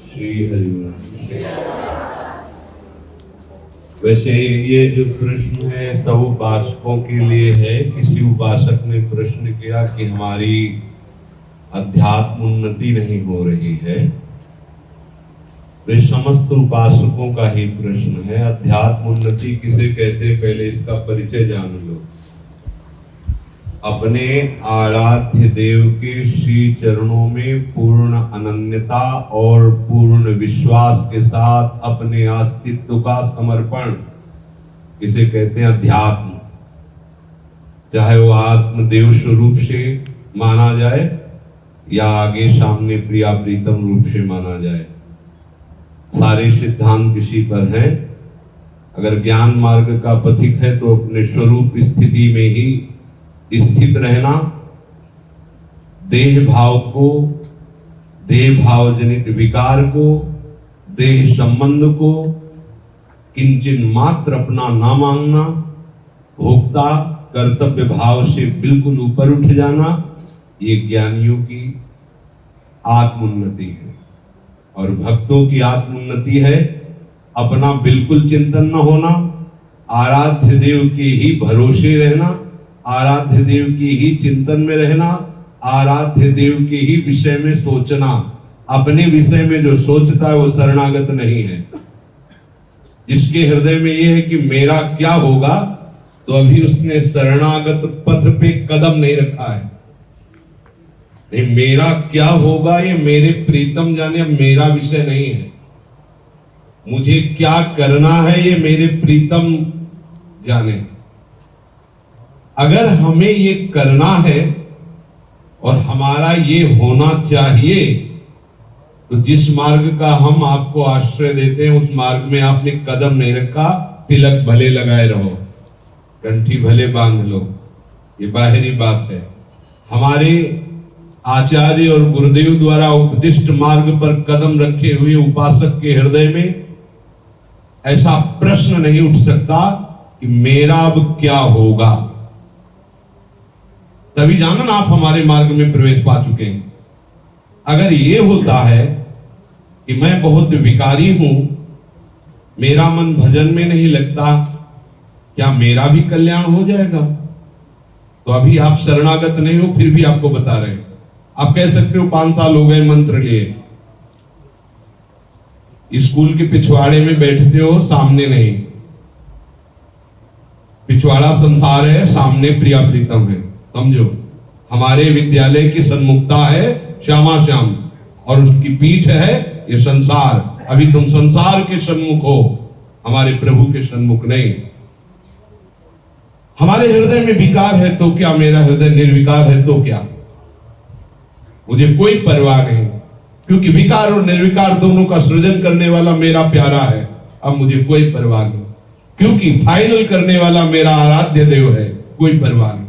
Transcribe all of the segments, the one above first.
श्री हरिवंश। वैसे ये जो प्रश्न है सब उपासकों के लिए है। किसी उपासक ने प्रश्न किया कि हमारी अध्यात्म उन्नति नहीं हो रही है। वे समस्त उपासकों का ही प्रश्न है। अध्यात्म उन्नति किसे कहते, पहले इसका परिचय जान लो। अपने आराध्य देव के श्री चरणों में पूर्ण अनन्यता और पूर्ण विश्वास के साथ अपने अस्तित्व का समर्पण, इसे कहते हैं अध्यात्म। चाहे वो आत्मदेव स्वरूप से माना जाए या आगे सामने प्रिया प्रीतम रूप से माना जाए, सारे सिद्धांत इसी पर हैं। अगर ज्ञान मार्ग का पथिक है तो अपने स्वरूप स्थिति में ही स्थित रहना, देह भाव को, देह भाव जनित विकार को, देह संबंध को किंचन मात्र अपना ना मांगना, भोक्ता कर्तव्य भाव से बिल्कुल ऊपर उठ जाना, ये ज्ञानियों की आत्मोन्नति है। और भक्तों की आत्मोन्नति है अपना बिल्कुल चिंतन न होना, आराध्य देव के ही भरोसे रहना, आराध्य देव की ही चिंतन में रहना, आराध्य देव के ही विषय में सोचना। अपने विषय में जो सोचता है वो शरणागत नहीं है। जिसके हृदय में ये है कि मेरा क्या होगा, तो अभी उसने शरणागत पथ पे कदम नहीं रखा है। नहीं, मेरा क्या होगा ये मेरे प्रीतम जाने, मेरा विषय नहीं है। मुझे क्या करना है ये मेरे प्रीतम जाने। अगर हमें ये करना है और हमारा ये होना चाहिए, तो जिस मार्ग का हम आपको आश्रय देते हैं उस मार्ग में आपने कदम नहीं रखा, तिलक भले लगाए रहो, कंठी भले बांध लो, ये बाहरी बात है। हमारे आचार्य और गुरुदेव द्वारा उपदिष्ट मार्ग पर कदम रखे हुए उपासक के हृदय में ऐसा प्रश्न नहीं उठ सकता कि मेरा अब क्या होगा। तभी जानन आप हमारे मार्ग में प्रवेश पा चुके हैं। अगर ये होता है कि मैं बहुत विकारी हूं, मेरा मन भजन में नहीं लगता, क्या मेरा भी कल्याण हो जाएगा? तो अभी आप शरणागत नहीं हो, फिर भी आपको बता रहे हैं। आप कह सकते हो 5 साल हो गए मंत्र लिए, स्कूल के पिछवाड़े में बैठते हो, सामने नहीं। पिछवाड़ा संसार है, सामने प्रिया प्रीतम है। समझो, हमारे विद्यालय की सन्मुखता है श्यामा श्याम और उसकी पीठ है ये संसार। अभी तुम संसार के सन्मुख हो, हमारे प्रभु के सन्मुख नहीं। हमारे हृदय में विकार है तो क्या, मेरा हृदय निर्विकार है तो क्या, मुझे कोई परवाह नहीं, क्योंकि विकार और निर्विकार दोनों का सृजन करने वाला मेरा प्यारा है। अब मुझे कोई परवाह नहीं, क्योंकि फाइनल करने वाला मेरा आराध्य देव है। कोई परवाह नहीं।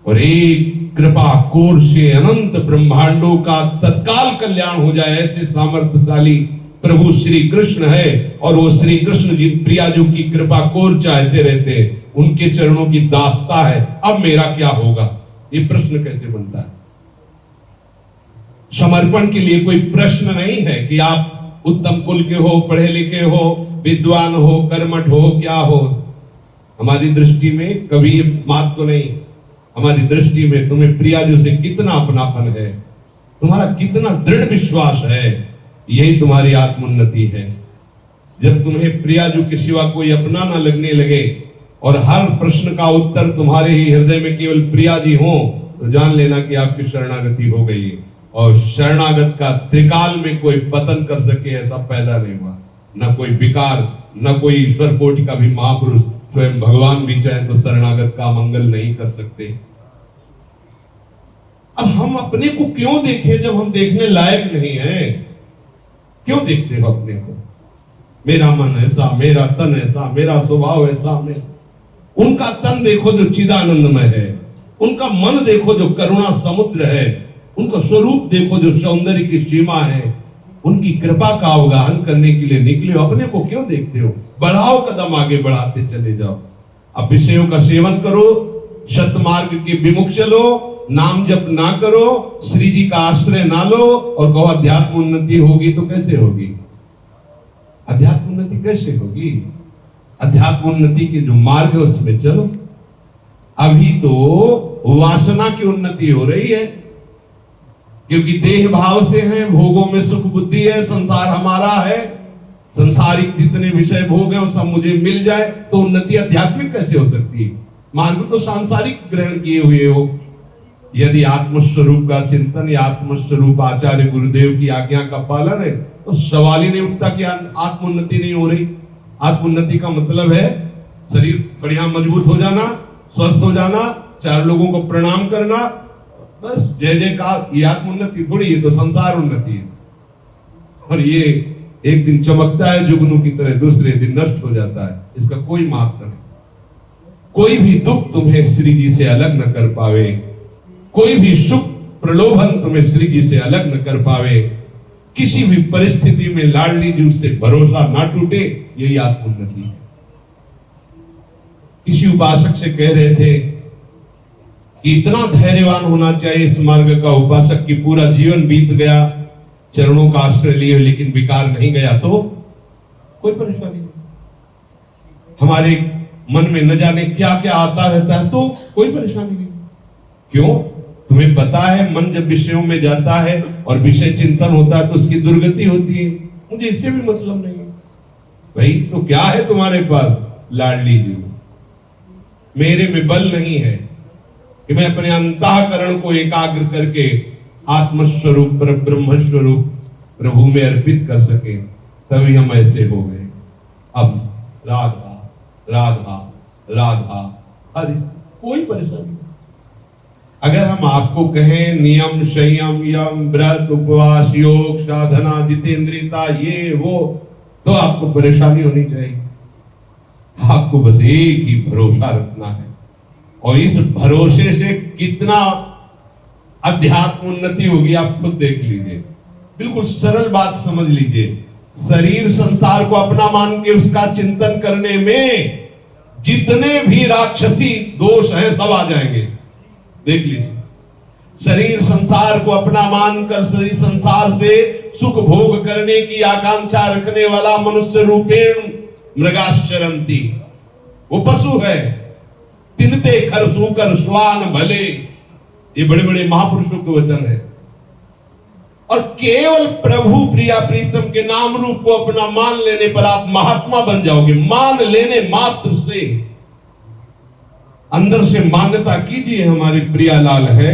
और एक कृपा कोर से अनंत ब्रह्मांडों का तत्काल कल्याण हो जाए, ऐसे सामर्थ्यशाली प्रभु श्री कृष्ण है। और वो श्री कृष्ण जी प्रिया जो की कृपा कोर चाहते रहते हैं, उनके चरणों की दास्ता है। अब मेरा क्या होगा, ये प्रश्न कैसे बनता है? समर्पण के लिए कोई प्रश्न नहीं है कि आप उत्तम कुल के हो, पढ़े लिखे हो, विद्वान हो, कर्मठ हो, क्या हो। हमारी दृष्टि में कभी ये बात तो नहीं। हमारी दृष्टि में तुम्हें प्रियाजू से कितना अपनापन है, तुम्हारा कितना दृढ़ विश्वास है, यही तुम्हारी आत्मोन्नति है। जब तुम्हें प्रियाजू के सिवा कोई अपना ना लगने लगे और हर प्रश्न का उत्तर तुम्हारे ही हृदय में केवल प्रिया जी हो, तो जान लेना कि आपकी शरणागति हो गई। और शरणागत का त्रिकाल में कोई पतन कर सके ऐसा पैदा नहीं हुआ, न कोई विकार, न कोई ईश्वर कोटि का भी महापुरुष, स्वयं भगवान भी चाहे तो शरणागत का मंगल नहीं कर सकते। अब हम अपने को क्यों देखें जब हम देखने लायक नहीं है? क्यों देखते हो अपने को? मेरा मन ऐसा, मेरा तन ऐसा, मेरा स्वभाव ऐसा। में उनका तन देखो जो चिदानंदमय है, उनका मन देखो जो करुणा समुद्र है, उनका स्वरूप देखो जो सौंदर्य की सीमा है। उनकी कृपा का अवगाहन करने के लिए निकले हो, अपने को क्यों देखते हो? बढ़ाओ कदम, आगे बढ़ाते चले जाओ। अब विषयों का सेवन करो, सतमार्ग के विमुख चलो, नाम जप ना करो, श्री जी का आश्रय ना लो और कहो अध्यात्म उन्नति होगी, तो कैसे होगी? अध्यात्म उन्नति कैसे होगी? अध्यात्म उन्नति के जो मार्ग है उसमें चलो। अभी तो वासना की उन्नति हो रही है, क्योंकि देह भाव से है, भोगों में सुख बुद्धि है, संसार हमारा है, संसारिक जितने विषय भोग है वो सब मुझे मिल जाए, तो उन्नति आध्यात्मिक कैसे हो सकती है? मार्ग तो सांसारिक ग्रहण किए हुए हो। यदि आत्मस्वरूप का चिंतन या आत्मस्वरूप आचार्य गुरुदेव की आज्ञा का पालन है, तो सवाल ही नहीं उठता कि आत्मोन्नति नहीं हो रही। आत्मोन्नति का मतलब है शरीर बढ़िया मजबूत हो जाना, स्वस्थ हो जाना, चार लोगों को प्रणाम करना, बस जय जयकार। ये आत्मोन्नति थोड़ी, ये तो संसार उन्नति है। और ये एक दिन चमकता है जुगनू की तरह, दूसरे दिन नष्ट हो जाता है, इसका कोई महत्व नहीं। कोई भी दुख तुम्हें श्री जी से अलग न कर पावे, कोई भी सुख प्रलोभन तुम्हें श्री जी से अलग न कर पावे, किसी भी परिस्थिति में लाडली जी से भरोसा ना टूटे, यही आत्मोन्नति है। किसी उपासक से कह रहे थे कि इतना धैर्यवान होना चाहिए इस मार्ग का उपासक की पूरा जीवन बीत गया, चरणों का आश्रय लिए लेकिन विकार नहीं गया तो कोई परेशानी नहीं। हमारे मन में न जाने क्या क्या आता रहता है तो कोई परेशानी नहीं। क्यों? तुम्हें पता है मन जब विषयों में जाता है और विषय चिंतन होता है तो उसकी दुर्गति होती है। मुझे इससे भी मतलब नहीं है भाई। तो क्या है तुम्हारे पास? लाडली जी। मेरे में बल नहीं है कि मैं अपने अंतःकरण को एकाग्र करके आत्मस्वरूप ब्रह्म स्वरूप प्रभु में अर्पित कर सके, तभी हम ऐसे हो गए। अब राधा राधा राधा, हर कोई परेशानी नहीं। अगर हम आपको कहें नियम संयम यम व्रत उपवास योग साधना जितेंद्रियता ये वो, तो आपको परेशानी होनी चाहिए। आपको बस एक ही भरोसा रखना है, और इस भरोसे से कितना अध्यात्म उन्नति होगी आप खुद देख लीजिए। बिल्कुल सरल बात समझ लीजिए। शरीर संसार को अपना मान के उसका चिंतन करने में जितने भी राक्षसी दोष हैं सब आ जाएंगे। देख लीजिए, शरीर संसार को अपना मानकर शरीर संसार से सुख भोग करने की आकांक्षा रखने वाला मनुष्य रूपेण मृगाश्चरंती, वो पशु है। तिनते खरसूकर स्वान भले, ये बड़े बड़े महापुरुषों के वचन है। और केवल प्रभु प्रिया प्रीतम के नाम रूप को अपना मान लेने पर आप महात्मा बन जाओगे। मान लेने मात्र से, अंदर से मान्यता कीजिए हमारे प्रियालाल है,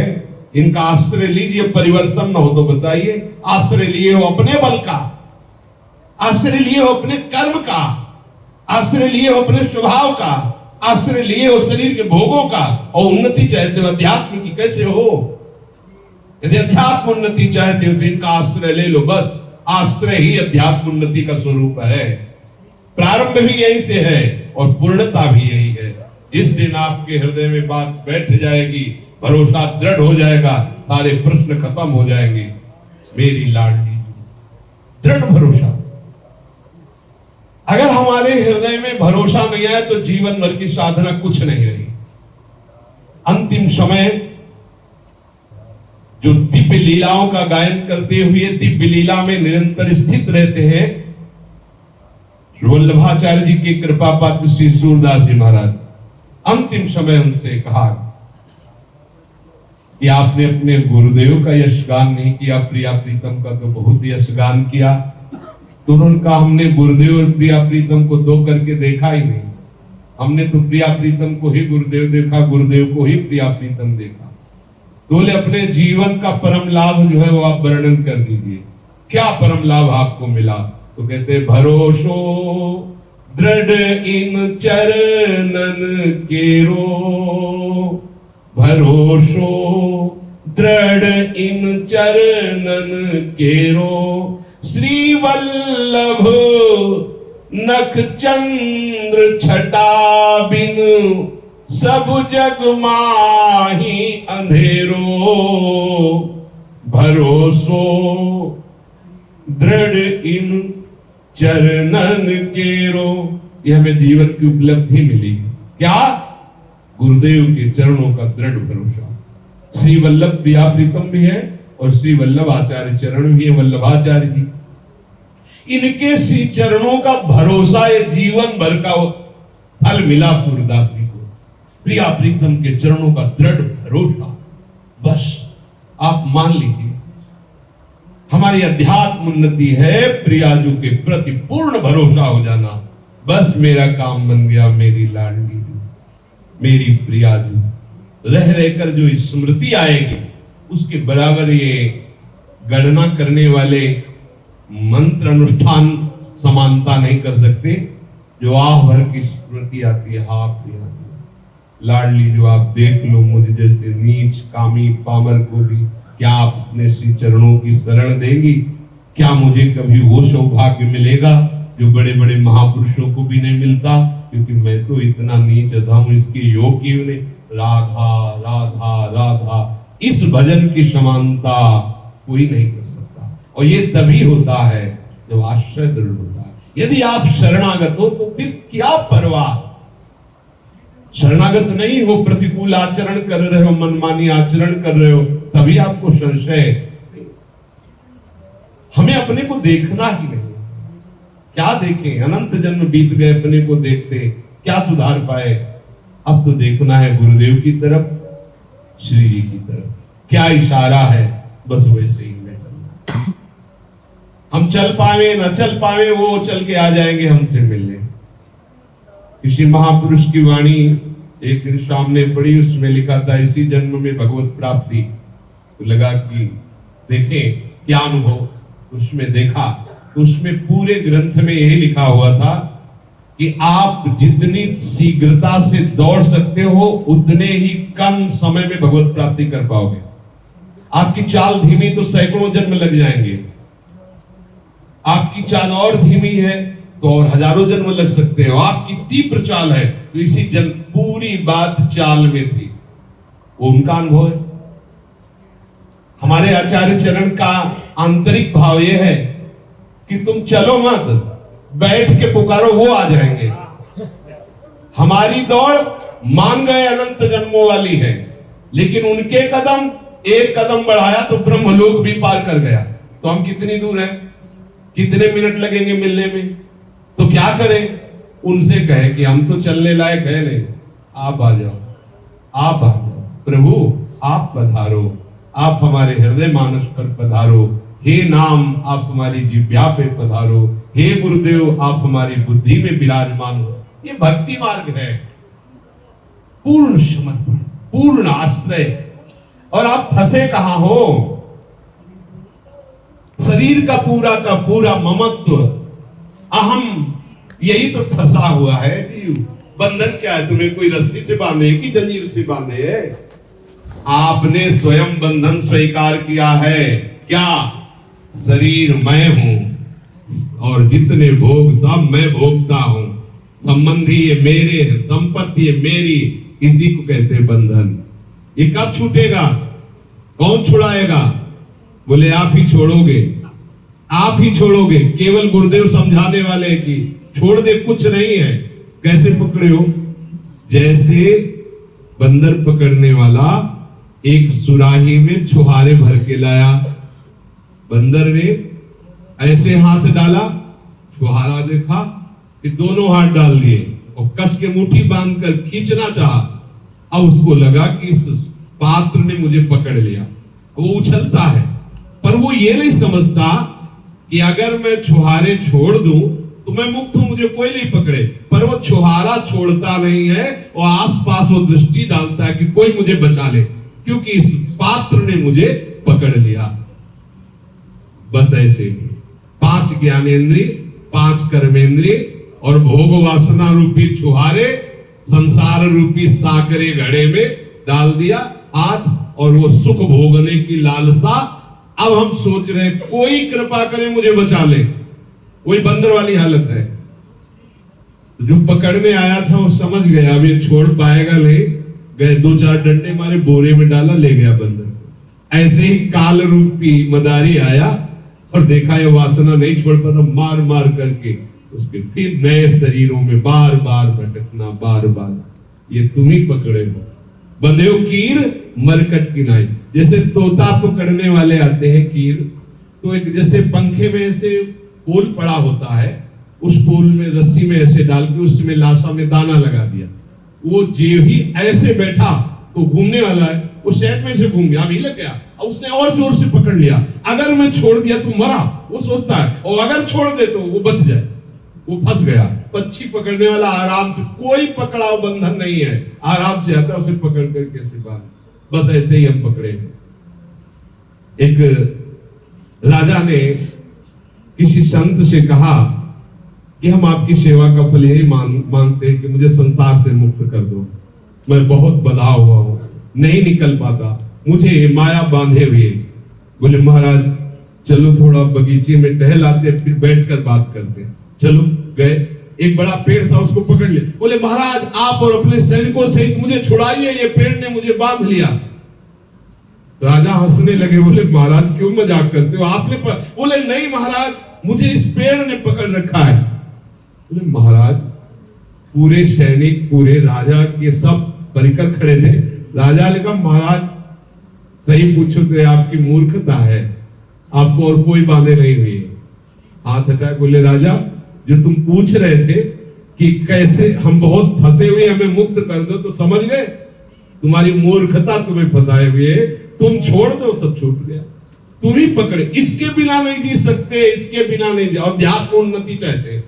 इनका आश्रय लीजिए, परिवर्तन न हो तो बताइए। आश्रय लिए हो अपने बल का, आश्रय लिए हो अपने कर्म का, आश्रय लिए हो अपने स्वभाव का, आश्रय लिए हो शरीर के भोगों का, और उन्नति चाहते हो अध्यात्म की, कैसे हो? यदि अध्यात्म उन्नति चाहते हो तो इनका आश्रय ले लो। बस आश्रय ही अध्यात्म उन्नति का स्वरूप है। प्रारंभ भी यही से है और पूर्णता भी यही है। जिस दिन आपके हृदय में बात बैठ जाएगी, भरोसा दृढ़ हो जाएगा, सारे प्रश्न खत्म हो जाएंगे। मेरी लाडली, दृढ़ भरोसा। अगर हमारे हृदय में भरोसा नहीं आए तो जीवन भर की साधना कुछ नहीं रही। अंतिम समय जो दिव्य लीलाओं का गायन करते हुए दिव्य लीला में निरंतर स्थित रहते हैं, वल्लभाचार्य जी की कृपा पात्र श्री सूरदास जी महाराज, अंतिम समय उनसे कहा कि आपने अपने गुरुदेव का यशगान नहीं किया, प्रिया प्रीतम का तो बहुत यशगान किया। तो उन्होंने कहा हमने गुरुदेव और प्रिया प्रीतम को दो करके देखा ही नहीं, हमने तो प्रिया प्रीतम को ही गुरुदेव देखा, गुरुदेव को ही प्रिया प्रीतम देखा। तो बोले अपने जीवन का परम लाभ जो है वो आप वर्णन कर दीजिए, क्या परम लाभ आपको मिला? तो कहते भरोसो दृढ़ इन चरणन केरो, भरोसो दृढ़ इन चरणन केरो, श्री वल्लभ नख चंद्र छटा बिन सब जग माही अंधेरो, भरोसो दृढ़ इन चरणन केरो। यह हमें जीवन की उपलब्धि मिली। क्या? गुरुदेव के चरणों का दृढ़ भरोसा। श्री वल्लभ प्रिया प्रीतम भी है और श्री वल्लभ आचार्य चरण भी है, वल्लभाचार्य जी। इनके श्री चरणों का भरोसा ये जीवन भर का फल मिला सूरदास जी को। प्रिया प्रीतम के चरणों का दृढ़ भरोसा, बस आप मान लीजिए हमारी अध्यात्म उन्नति है प्रियाजू के प्रति पूर्ण भरोसा हो जाना। बस मेरा काम बन गया, मेरी लाडली मेरी प्रियाजू। रह रहकर जो स्मृति आएगी उसके बराबर ये गणना करने वाले मंत्र अनुष्ठान समानता नहीं कर सकते। जो आह भर की स्मृति आती है, हा प्रियाजू लाडली, जो आप देख लो मुझे जैसे नीच कामी पामर को भी क्या आप अपने श्री चरणों की शरण देंगी? क्या मुझे कभी वो सौभाग्य मिलेगा जो बड़े बड़े महापुरुषों को भी नहीं मिलता? क्योंकि मैं तो इतना नीच अधम, इसके योग्य नहीं। राधा राधा राधा, इस भजन की समानता कोई नहीं कर सकता। और ये तभी होता है जब आश्रय दृढ़ होता है। यदि आप शरणागत हो तो फिर क्या परवाह। शरणागत नहीं हो, प्रतिकूल आचरण कर रहे हो, मनमानी आचरण कर रहे हो, तभी आपको संशय। हमें अपने को देखना ही नहीं। क्या देखें? अनंत जन्म बीत गए अपने को देखते, क्या सुधार पाए? अब तो देखना है गुरुदेव की तरफ, श्री जी की तरफ। क्या इशारा है, बस वैसे ही मैं चलना। हम चल पावे न चल पावे, वो चल के आ जाएंगे हमसे मिलने। किसी महापुरुष की वाणी एक दिन सामने पड़ी, उसमें लिखा था इसी जन्म में भगवत प्राप्ति। तो लगा कि देखें क्या अनुभव। उसमें देखा तो उसमें पूरे ग्रंथ में यही लिखा हुआ था कि आप जितनी शीघ्रता से दौड़ सकते हो उतने ही कम समय में भगवत प्राप्ति कर पाओगे। आपकी चाल धीमी तो सैकड़ों जन्म लग जाएंगे, आपकी चाल और धीमी है तो और हजारों जन्म लग सकते हो। आपकी तीव्र चाल है तो इसी जन्म, पूरी बात चाल में थी। वो उनका अनुभव है। हमारे आचार्य चरण का आंतरिक भाव यह है कि तुम चलो मत, बैठ के पुकारो, वो आ जाएंगे। हमारी दौड़ मान गए अनंत जन्मों वाली है, लेकिन उनके कदम, एक कदम बढ़ाया तो ब्रह्मलोक भी पार कर गया। तो हम कितनी दूर हैं? कितने मिनट लगेंगे मिलने में? तो क्या करें? उनसे कहे कि हम तो चलने लायक है नहीं, आप आ जाओ, आप आ जाओ। प्रभु आप पधारो, आप हमारे हृदय मानस पर पधारो। हे नाम आप हमारी जिह्वा पे पधारो। हे गुरुदेव आप हमारी बुद्धि में विराजमान हो। ये भक्ति मार्ग है, पूर्ण समर्पण, पूर्ण आश्रय। और आप फंसे कहां हो? शरीर का पूरा ममत्व, अहम, यही तो फंसा हुआ है जीव। बंधन क्या है? तुम्हें कोई रस्सी से बांधे कि जंजीर से बांधे है? आपने स्वयं बंधन स्वीकार किया है। क्या? शरीर मैं हूं और जितने भोग सब मैं भोगता हूं। संबंधी ये मेरे है, संपत्ति ये मेरी, इसी को कहते बंधन। ये कब छूटेगा? कौन छुड़ाएगा? बोले आप ही छोड़ोगे, आप ही छोड़ोगे। केवल गुरुदेव समझाने वाले की छोड़ दे, कुछ नहीं है। कैसे पकड़े हो? जैसे बंदर पकड़ने वाला एक सुराही में छुहारे भर के लाया। बंदर ने ऐसे हाथ डाला, छुहारा देखा कि दोनों हाथ डाल दिए और कस के मुट्ठी बांधकर खींचना चाहा। अब उसको लगा कि इस पात्र ने मुझे पकड़ लिया। वो उछलता है, पर वो ये नहीं समझता कि अगर मैं छुहारे छोड़ दूं तो मैं मुक्त हूं, मुझे कोई नहीं पकड़े। पर वो छुहारा छोड़ता नहीं है और आसपास वो दृष्टि डालता है कि कोई मुझे बचा ले, क्योंकि इस पात्र ने मुझे पकड़ लिया। बस ऐसे ही 5 ज्ञानेंद्रिय, 5 कर्मेंद्रिय और भोग वासना रूपी छुहारे संसार रूपी साकरे घड़े में डाल दिया हाथ, और वो सुख भोगने की लालसा। अब हम सोच रहे हैं कोई कृपा करे मुझे बचा ले। वही बंदर वाली हालत है। जो पकड़ने आया था वो समझ गया अब ये छोड़ पाएगा नहीं, गए 2-4 डंडे मारे, बोरे में डाला, ले गया बंदर। ऐसे ही काल रूपी मदारी आया और देखा ये वासना नहीं छोड़ पाता, मार मार करके उसके फिर नए शरीरों में बार बार भटकना, बार बार। ये तुम ही पकड़े हो। बंधे हो कीर मरकट की नाई। जैसे तोता पकड़ने वाले आते हैं कीर, तो एक जैसे पंखे में ऐसे पोल पड़ा होता है, उस पोल में रस्सी में ऐसे डाल के उसमें लाशा में दाना लगा दिया, वो जो ही ऐसे बैठा तो घूमने वाला है, वो शहद में से घूम गया, अभी लग गया, और उसने और जोर से पकड़ लिया। अगर मैं छोड़ दिया तो मरा, वो सोचता है, और अगर छोड़ दे तो वो बच जाए, वो फंस गया। पक्षी पकड़ने वाला आराम से, कोई पकड़ाव बंधन नहीं है, आराम से आता है, उसे पकड़ कर कैसे बांध। बस ऐसे ही हम पकड़े। एक राजा ने किसी संत से कहा कि हम आपकी सेवा का फल यही मांगते हैं कि मुझे संसार से मुक्त कर दो, मैं बहुत बधा हुआ हूं, नहीं निकल पाता, मुझे माया बांधे हुए। बोले महाराज चलो थोड़ा बगीचे में टहल आते, फिर बैठकर बात करते। चलो गए, एक बड़ा पेड़ था, उसको पकड़ लिया। बोले महाराज आप और अपने सैनिकों सहित मुझे छुड़ाइए, ये पेड़ ने मुझे बांध लिया। राजा हंसने लगे, बोले महाराज क्यों मजाक करते हो, आपने बोले नहीं महाराज मुझे इस पेड़ ने पकड़ रखा है। बोले महाराज पूरे सैनिक, पूरे राजा के सब परिकर खड़े थे। राजा ने कहा महाराज सही पूछो तो आपकी मूर्खता है, आपको और कोई बांधे नहीं हुई। हाथ हटाए, बोले राजा जो तुम पूछ रहे थे कि कैसे हम बहुत फंसे हुए, हमें मुक्त कर दो, तो समझ गए तुम्हारी मूर्खता तुम्हें फंसाए हुए, तुम छोड़ दो, सब छूट गया, तुम ही पकड़े। इसके बिना नहीं जी सकते, इसके बिना नहीं जी। अध्यात्म उन्नति चाहते हैं,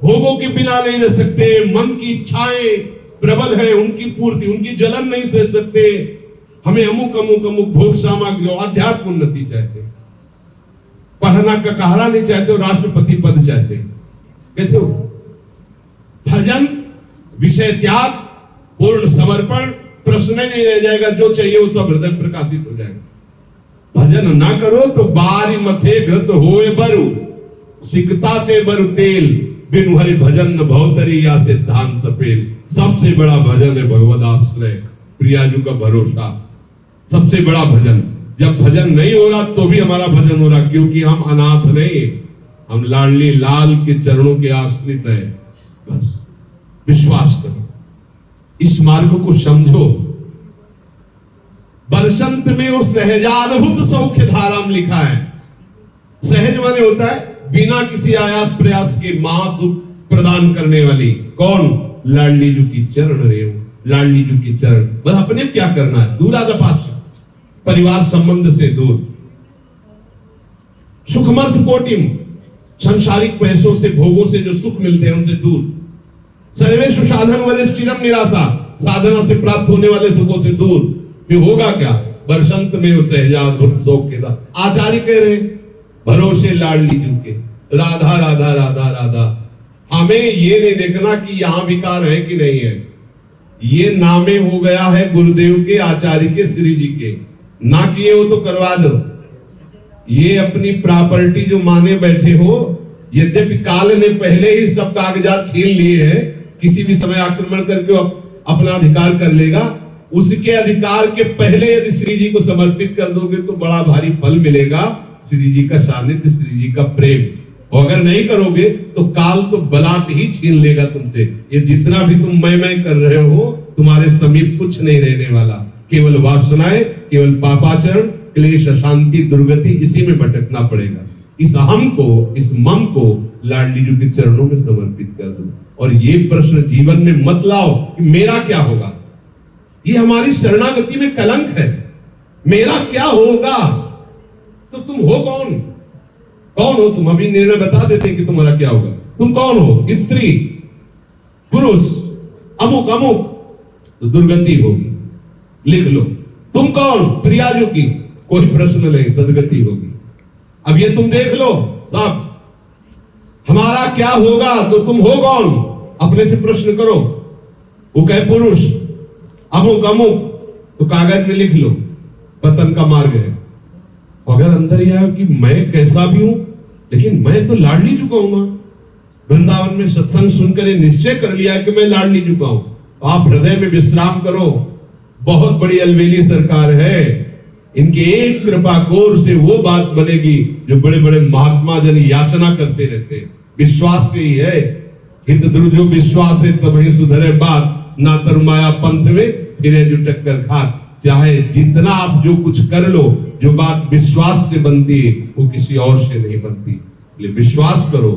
भोगों के बिना नहीं रह सकते, मन की इच्छाएं प्रबल है, उनकी पूर्ति, उनकी जलन नहीं सह सकते, हमें अमुक अमुक अमुक भोग सामग्री, अध्यात्म उन्नति चाहते, पढ़ना का कहरा नहीं चाहते, राष्ट्रपति पद चाहते। कैसे हो? भजन, विषय त्याग, पूर्ण समर्पण, प्रश्न नहीं रह जाएगा, जो चाहिए वो सब हृदय प्रकाशित हो जाएगा। भजन ना करो तो बारी मथे घृत होए बरु, सिकता ते बरु तेल, बिनु हरि भजन न भवतरी या सिद्धांत पेल। सबसे बड़ा भजन है भगवद आश्रय, प्रियाजू का भरोसा, सबसे बड़ा भजन। जब भजन नहीं हो रहा तो भी हमारा भजन हो रहा, क्योंकि हम अनाथ नहीं, हम लाडली लाल के चरणों के आश्रित है। बस विश्वास करो, इस मार्ग को समझो। बरसंत में वो सहजाद्भुत सौख्य धाराम लिखा है। सहज माने होता है बिना किसी आयास प्रयास के महासुख प्रदान करने वाली। कौन? लाडली जू की चरण रेव, लाडली जू की चरण। बस अपने क्या करना है, दूरादपाश, परिवार संबंध से दूर, सुखमर्थ कोटिम, संसारिक पैसों से भोगों से जो सुख मिलते हैं उनसे दूर, सर्वेषु साधन वाले चिरम निराशा, साधना से प्राप्त होने वाले सुखों से दूर। फिर होगा क्या? बरसंत में वो सहजाद्भुत सौख्य था। आचार्य कह रहे भरोसे लाडली जू के, राधा राधा राधा राधा। हमें ये नहीं देखना कि यहां विकार है कि नहीं है, ये नामे हो गया है गुरुदेव के, आचार्य के, श्री जी के, ना किए हो तो करवा दो। ये अपनी प्रॉपर्टी जो माने बैठे हो, यद्यपि काल ने पहले ही सब कागजात छीन लिए हैं, किसी भी समय आक्रमण करके अपना अधिकार कर लेगा, उसके अधिकार के पहले यदि श्री जी को समर्पित कर दोगे तो बड़ा भारी फल मिलेगा, श्री जी का सानिध्य, श्री जी का प्रेम। और अगर नहीं करोगे तो काल तो बलात् ही छीन लेगा तुमसे। ये जितना भी तुम मैं कर रहे हो, तुम्हारे समीप कुछ नहीं रहने वाला, केवल वासनाएं, केवल पापाचरण, क्लेश, अशांति, दुर्गति, इसी में भटकना पड़ेगा। इस अहम को, इस मम को लाडली जी के चरणों में समर्पित कर दो। और ये प्रश्न जीवन में मत लाओ कि मेरा क्या होगा, ये हमारी शरणागति में कलंक है। मेरा क्या होगा? तो तुम हो कौन? कौन हो तुम? अभी निर्णय बता देते कि तुम्हारा क्या होगा। तुम कौन हो? स्त्री, पुरुष, अमुक अमुक, तो दुर्गति होगी, लिख लो। तुम कौन? प्रियाजू की, कोई प्रश्न नहीं, सदगति होगी। अब ये तुम देख लो सब, हमारा क्या होगा? तो तुम हो कौन? अपने से प्रश्न करो। वो कहे पुरुष, अमुक अमुक, तो कागज में लिख लो, पतन का मार्ग है। अगर अंदर यह है कि मैं कैसा भी हूं, लेकिन मैं तो लाडली चुका हूं। वृंदावन में सत्संग सुनकर निश्चय कर लिया कि मैं लाडली चुका हूं, तो आप हृदय में विश्राम करो। बहुत बड़ी अलवेली सरकार है, इनके एक कृपा कोर से वो बात बनेगी जो बड़े बड़े महात्मा जन याचना करते रहते हैं। विश्वास से ही है, हित जो विश्वास है तब ही सुधरे बात, ना तर माया पंथ में फिरे जो टक्कर खात। चाहे जितना आप जो कुछ कर लो, जो बात विश्वास से बनती है वो किसी और से नहीं बनती। इसलिए विश्वास करो।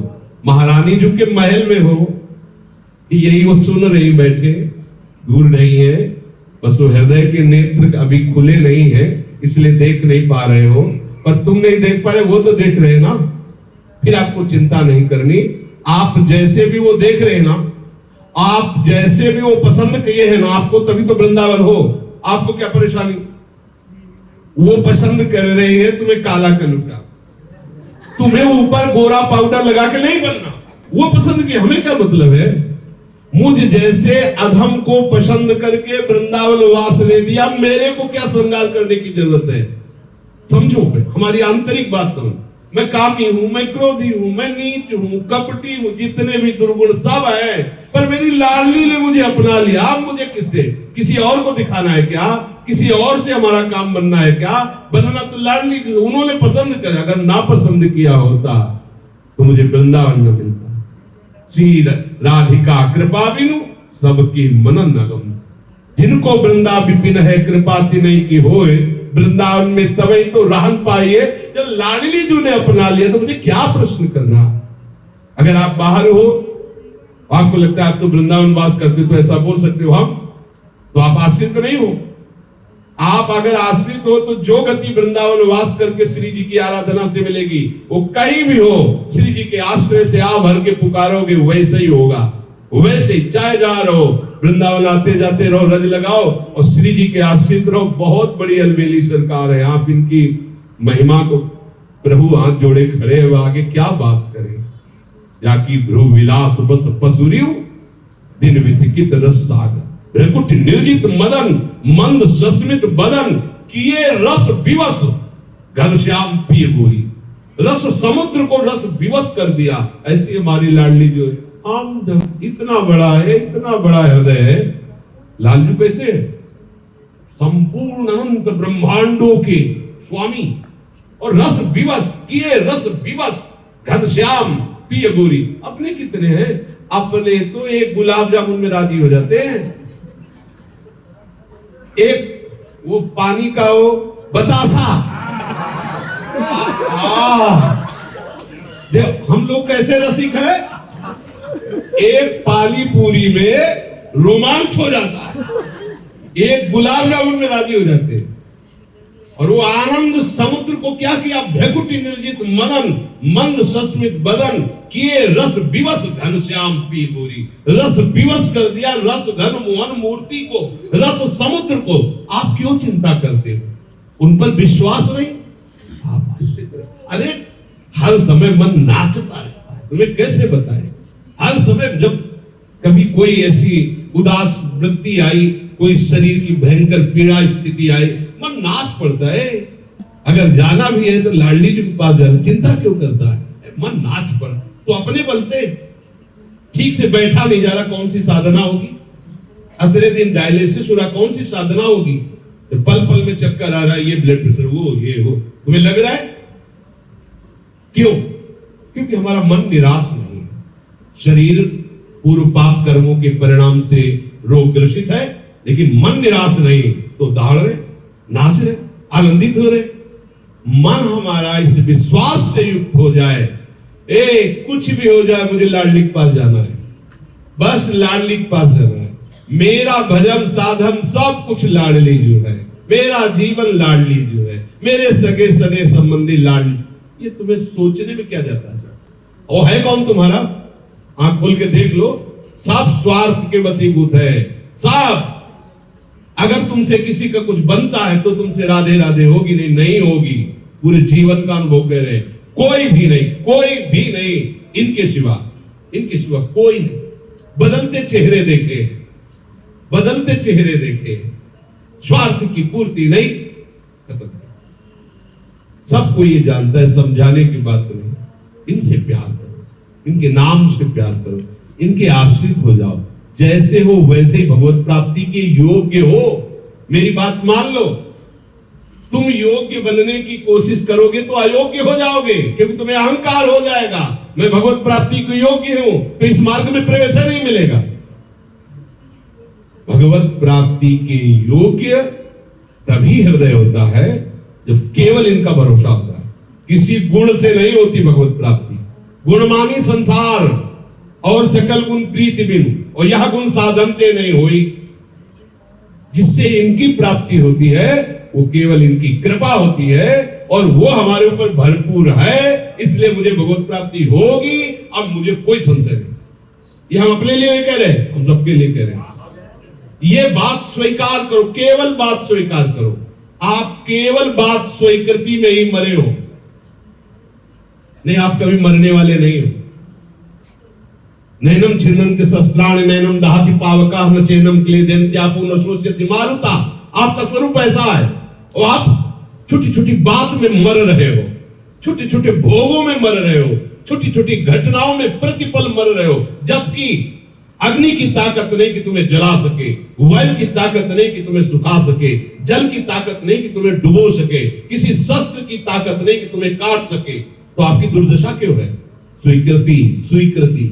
महारानी जो के महल में हो, यही वो सुन रही बैठे, दूर नहीं है, बस वो हृदय के नेत्र अभी खुले नहीं है, इसलिए देख नहीं पा रहे हो। पर तुम नहीं देख पा रहे, वो तो देख रहे हैं ना। फिर आपको चिंता नहीं करनी। आप जैसे भी वो देख रहे हैं ना, आप जैसे भी वो पसंद किए हैं ना आपको, तभी तो वृंदावन हो। आपको क्या परेशानी? वो पसंद कर रहे हैं तुम्हें काला कलूटा, तुम्हें ऊपर गोरा पाउडर लगा के नहीं बनना। वो पसंद किया, हमें क्या मतलब है? मुझ जैसे अधम को पसंद करके वृंदावन वास दे दिया, मेरे को क्या श्रृंगार करने की जरूरत है? समझो, हमारी आंतरिक बात समझ। मैं कामी हूं, मैं क्रोधी हूं, मैं नीच हूं, कपटी हूं, जितने भी दुर्गुण सब है, पर मेरी लाडली ने मुझे अपना लिया। अब मुझे किससे, किसी और को दिखाना है क्या? किसी और से हमारा काम बनना है क्या? बनना तो लाडली उन्होंने पसंद किया। अगर ना पसंद किया होता तो मुझे वृंदावन न मिलता। श्री राधिका कृपा बिनु सबकी मनन नगम, जिनको वृंदा विपिन है कृपा तिनहि की होए, वृंदावन में तभी तो रहन पाइए। जब लाडली जी ने अपना लिया तो मुझे क्या प्रश्न करना? अगर आप बाहर हो, आपको लगता है आप तो वृंदावन वास करते, तो ऐसा बोल सकते हो हम, तो आप आश्रित नहीं हो। आप अगर आश्रित हो तो जो गति वृंदावन वास करके श्री जी की आराधना से मिलेगी, वो कहीं भी हो, श्री जी के आश्रय से आप भर के पुकारोगे वैसे ही होगा। वैसे ही चाहे जा रहो, वृंदावन आते जाते रहो, रज लगाओ और श्री जी के आश्रित रहो। बहुत बड़ी अलबेली सरकार है। आप इनकी महिमा को, प्रभु हाथ जोड़े खड़े हैं, आगे क्या बात करें? जाकी भ्रू विलास बस पसुरियु, दिन विथिकित रस सागर, भ्रकुट निर्जित मदन, मंद सस्मित बदन, किए रस विवश, घनश्याम पिय गोरी। रस समुद्र को रस विवश कर दिया। ऐसी हमारी लाडली जो है, इतना बड़ा है, इतना बड़ा हृदय है। लालजू कैसे है? संपूर्ण अनंत ब्रह्मांडों के स्वामी और रस विवश, किए रस विवश, घनश्याम पिय गोरी। अपने कितने हैं? अपने तो एक गुलाब जामुन में राजी हो जाते हैं, एक वो पानी का वो बतासा। हम लोग कैसे रसिक है? एक पानी पूरी में रोमांच हो जाता है, एक गुलाब जामुन में राजी हो जाते हैं। और वो आनंद समुद्र को क्या किया? भ्रकुटि निर्जित मदन, मंद सस्मित बदन, किए रस विवश, घनश्याम पी गोरी। रस विवश कर दिया, रस घन मोहन मूर्ति को, रस समुद्र को। आप क्यों चिंता करते हो? उन पर विश्वास नहीं? आप अरे हर समय मन नाचता रहता है, तुम्हें कैसे बताएं? हर समय जब कभी कोई ऐसी उदास वृत्ति आई, कोई शरीर की भयंकर पीड़ा स्थिति आई, मन नाच पड़ता है। अगर जाना भी है तो लाडली जी के पास जाना, चिंता क्यों करता है? मन नाच पड़ा तो अपने बल से ठीक से बैठा नहीं जा रहा, कौन सी साधना होगी? अगले दिन डायलिसिस हो रहा, कौन सी साधना होगी? तो पल पल में चक्कर आ रहा है, ये ब्लड प्रेशर, वो ये हो, तुम्हें लग रहा है? क्यों? क्योंकि हमारा मन निराश नहीं है। शरीर पूर्व पाप कर्मों के परिणाम से रोग ग्रसित है, लेकिन मन निराश नहीं। तो दौड़ रहे, नाच रहे, आनंदित हो रहे। मन हमारा इस विश्वास से युक्त हो जाए, कुछ भी हो जाए, मुझे लाडली के पास जाना है, बस लाडली के पास जाना है। मेरा भजन साधन सब कुछ लाडली जो है, मेरा जीवन लाडली जो है, मेरे सगे सगे संबंधी लाडली। ये तुम्हें सोचने में क्या जाता है? और है कौन तुम्हारा? आंख खोल के देख लो, सब स्वार्थ के वशीभूत है सब। अगर तुमसे किसी का कुछ बनता है तो तुमसे राधे राधे होगी नहीं? नहीं होगी। पूरे जीवन का अनुभव कर रहे, कोई भी नहीं, कोई भी नहीं, इनके सिवा कोई नहीं। बदलते चेहरे देखे, बदलते चेहरे देखे, स्वार्थ की पूर्ति नहीं, खत्म। सबको ये जानता है, समझाने की बात नहीं। इनसे प्यार करो, इनके नाम से प्यार करो, इनके आश्रित हो जाओ। जैसे हो वैसे ही भगवत प्राप्ति के योग्य हो। मेरी बात मान लो, तुम योग्य बनने की कोशिश करोगे तो अयोग्य हो जाओगे, क्योंकि तुम्हें अहंकार हो जाएगा, मैं भगवत प्राप्ति को योग्य हूं, तो इस मार्ग में प्रवेश नहीं मिलेगा। भगवत प्राप्ति के योग्य तभी हृदय होता है जब केवल इनका भरोसा होता है। किसी गुण से नहीं होती भगवत प्राप्ति। गुणमानी संसार और सकल गुण प्रीति बिनु, और यह गुण साधनते नहीं हुई। जिससे इनकी प्राप्ति होती है वो केवल इनकी कृपा होती है, और वो हमारे ऊपर भरपूर है, इसलिए मुझे भगवत प्राप्ति होगी। अब मुझे कोई संशय नहीं। ये हम अपने लिए नहीं कह रहे, हम सबके लिए कह रहे हैं। ये बात स्वीकार करो, केवल बात स्वीकार करो। आप केवल बात स्वीकृति में ही मरे हो, नहीं आप कभी मरने वाले नहीं हो। नैनम छिन्नन्ति शस्त्राणि नैनम दहति पावकाः न चैनम क्लेदयन्त्यापो न शोष्यति मारुता। आपका स्वरूप ऐसा है, और आप छोटी छोटी बात में मर रहे हो, छोटे छोटे भोगों में मर रहे हो, छोटी छोटी घटनाओं में प्रतिपल मर रहे हो। जबकि अग्नि की ताकत नहीं कि तुम्हें जला सके, वायु की ताकत नहीं कि तुम्हें सुखा सके, जल की ताकत नहीं कि तुम्हें डुबो सके, किसी शस्त्र की ताकत नहीं कि तुम्हें काट सके। तो आपकी दुर्दशा क्यों है? स्वीकृति, स्वीकृति।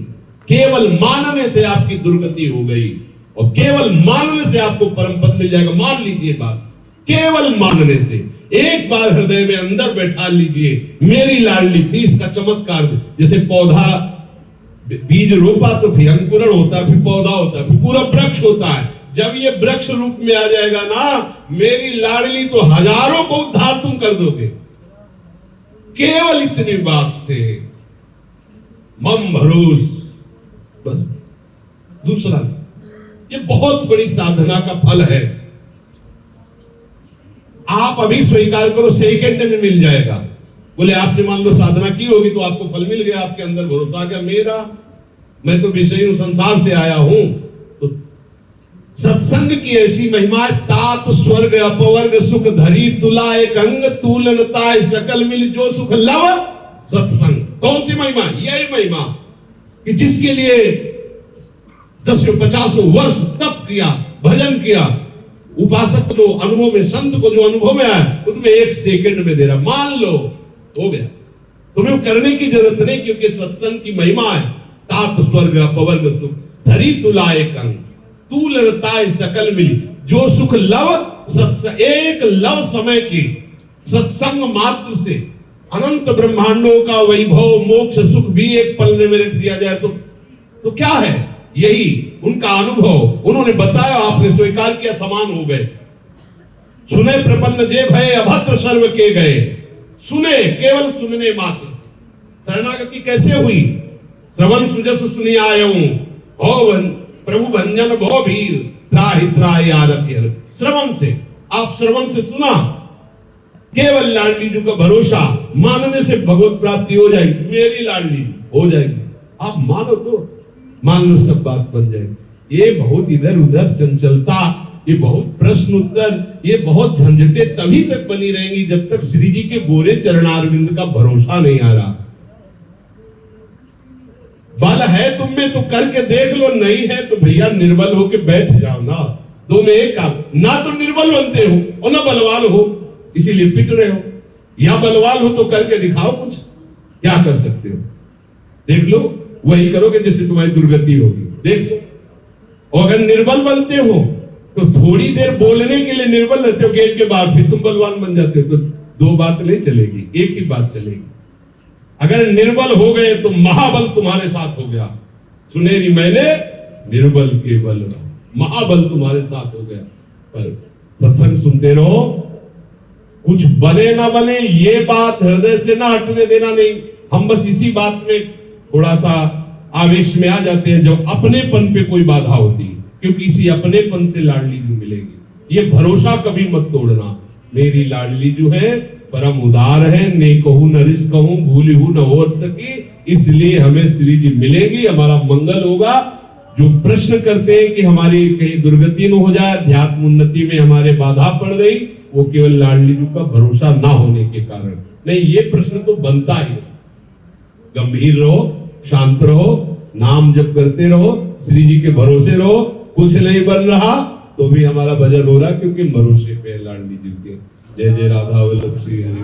केवल मानने से आपकी दुर्गति हो गई, और केवल मानने से आपको परम पद मिल जाएगा। मान लीजिए बात, केवल मानने से एक बार हृदय में अंदर बैठा लीजिए, मेरी लाडली पीस का चमत्कार। जैसे पौधा बीज रोपा तो फिर अंकुरण होता है, फिर पौधा होता है, फिर पूरा वृक्ष होता है। जब ये वृक्ष रूप में आ जाएगा ना मेरी लाडली, तो हजारों को उद्धार तुम कर दोगे। केवल इतनी बात से मम भरोस, बस। दूसरा, ये बहुत बड़ी साधना का फल है। आप अभी स्वीकार करो, सेकंड में मिल जाएगा। बोले आपने मान लो साधना की होगी तो आपको फल मिल गया, आपके अंदर भरोसा आ गया। मेरा, मैं तो विषय संसार से आया हूं। तो सत्संग की ऐसी महिमा है, तात स्वर्ग अपवर्ग सुख धरी तुला एक अंग तूलनता सकल मिल जो सुख लव सत्संग। कौन सी महिमा? यही महिमा कि जिसके लिए 10-50 वर्ष तप किया, भजन किया, उपासक को अनुभव में, संत को जो अनुभव में आया वो तुम्हें 1 सेकंड में दे रहा। मान लो हो गया, तुम्हें करने की जरूरत नहीं, क्योंकि सत्संग की महिमा है। तात स्वर्ग अपवर्ग सुख धरी तुला एक अंग तूलनता सकल मिली जो सुख लव सत्संग। एक लव समय की सत्संग मात्र से अनंत ब्रह्मांडों का वैभव, मोक्ष, सुख भी एक पलने में रख दिया जाए तो क्या है? यही उनका अनुभव उन्होंने बताया, आपने स्वीकार किया, समान हो गए। सुने प्रपन्न जे भय अभद्र सर्व के गए। सुने, केवल सुनने मात्र। शरणागति कैसे हुई? श्रवण सुजस सुनी आयऊं भव प्रभु भंजन भव भीर त्राहि त्राहि आरति हर। श्रवण से, आप श्रवण से सुना, केवल लाडली जी का भरोसा, मानने से भगवत प्राप्ति हो जाएगी। मेरी लाडली हो जाएगी, आप मानो तो मान लो सब बात बन जाएगी। ये बहुत इधर उधर चंचलता, ये बहुत प्रश्न उत्तर, ये बहुत झंझटे तभी तक बनी रहेंगी जब तक श्री जी के गोरे चरणारविंद का भरोसा नहीं आ रहा। बल है तुम में तो करके देख लो, नहीं है तो भैया निर्बल होके बैठ जाओ ना। दो में एक काम, ना तो निर्बल बनते हो और ना बलवान हो, इसीलिए पिट रहे हो। या बलवान हो तो करके दिखाओ कुछ, क्या कर सकते हो? देख लो, वही करोगे जिससे तुम्हारी दुर्गति होगी। देख लो। और अगर निर्बल बनते हो तो थोड़ी देर बोलने के लिए निर्बल रहते हो, गेट के बाहर फिर तुम बलवान बन जाते हो, तो 2 बात नहीं चलेगी, एक ही बात चलेगी। अगर निर्बल हो गए तो महाबल तुम्हारे साथ हो गया। सुनेरी मैंने निर्बल के बल, महाबल तुम्हारे साथ हो गया। पर सत्संग सुनते रहो, कुछ बने ना बने ये बात हृदय से ना हटने देना नहीं। हम बस इसी बात में थोड़ा सा आवेश में आ जाते हैं जब अपनेपन पे कोई बाधा होती है, क्योंकि इसी अपनेपन से लाडली जो मिलेगी। ये भरोसा कभी मत तोड़ना। मेरी लाडली जो है परम उदार है, ने कहूं न रिस कहूं भूली हूं न होत सकी, इसलिए हमें श्री जी मिलेगी, हमारा मंगल होगा। जो प्रश्न करते हैं कि हमारी कहीं दुर्गति न हो जाए, अध्यात्म उन्नति में हमारे बाधा पड़ रही, वो केवल लाडली जी का भरोसा ना होने के कारण नहीं। ये प्रश्न तो बनता ही। गंभीर रहो, शांत रहो, नाम जप करते रहो, श्री जी के भरोसे रहो। कुछ नहीं बन रहा तो भी हमारा भजन हो रहा, क्योंकि भरोसे पे लाडली जी के। जय जय राधा वल्लभ श्री हरि।